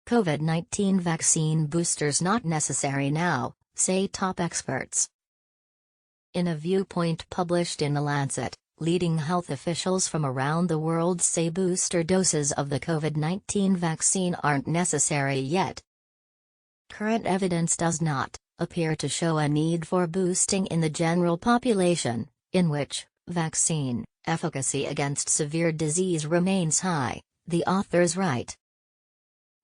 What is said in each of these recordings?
COVID-19 vaccine boosters not necessary now, say top experts. In a viewpoint published in The Lancet, leading health officials from around the world say booster doses of the COVID-19 vaccine aren't necessary yet. Current evidence does not appear to show a need for boosting in the general population, in which vaccine efficacy against severe disease remains high, the authors write.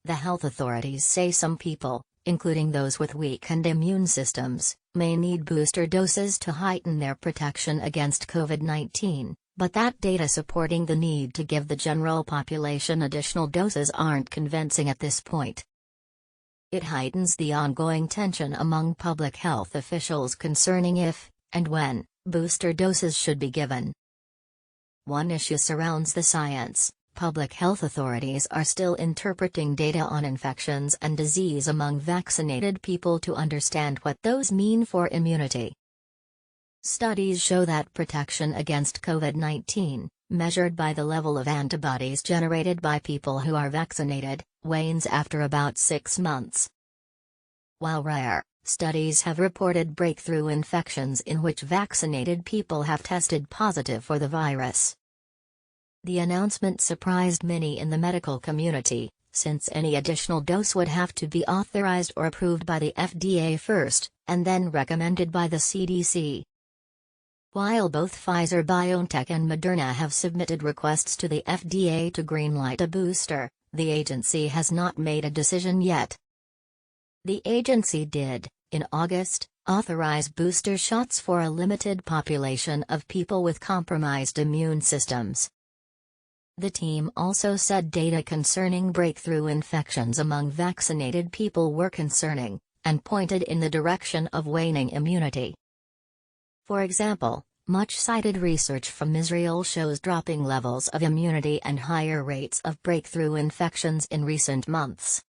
The health authorities say some people, including those with weakened immune systems, may need booster doses to heighten their protection against COVID-19, but that data supporting the need to give the general population additional doses aren't convincing at this point. It heightens the ongoing tension among public health officials concerning if, and when, booster doses should be given. One issue surrounds the science. Public health authorities are still interpreting data on infections and disease among vaccinated people to understand what those mean for immunity. Studies show that protection against COVID-19, measured by the level of antibodies generated by people who are vaccinated, wanes after about 6 months. While rare, studies have reported breakthrough infections in which vaccinated people have tested positive for the virus. The announcement surprised many in the medical community, since any additional dose would have to be authorized or approved by the FDA first, and then recommended by the CDC. While both Pfizer-BioNTech and Moderna have submitted requests to the FDA to greenlight a booster, the agency has not made a decision yet. The agency did, in August, authorize booster shots for a limited population of people with compromised immune systems. The team also said data concerning breakthrough infections among vaccinated people were concerning, and pointed in the direction of waning immunity. For example, much-cited research from Israel shows dropping levels of immunity and higher rates of breakthrough infections in recent months.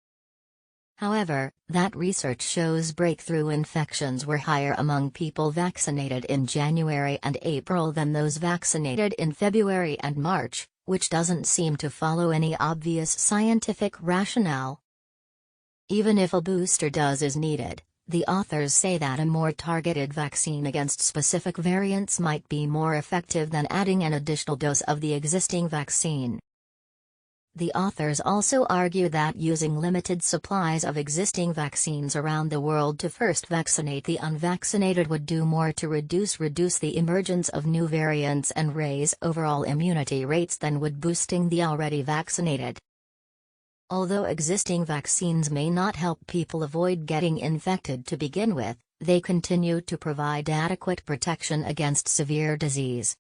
However, that research shows breakthrough infections were higher among people vaccinated in January and April than those vaccinated in February and March, which doesn't seem to follow any obvious scientific rationale. Even if a booster dose is needed, the authors say that a more targeted vaccine against specific variants might be more effective than adding an additional dose of the existing vaccine. The authors also argue that using limited supplies of existing vaccines around the world to first vaccinate the unvaccinated would do more to reduce the emergence of new variants and raise overall immunity rates than would boosting the already vaccinated. Although existing vaccines may not help people avoid getting infected to begin with, they continue to provide adequate protection against severe disease.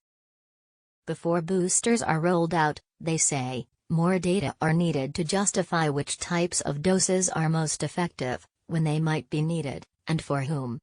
Before boosters are rolled out, they say, more data are needed to justify which types of doses are most effective, when they might be needed, and for whom.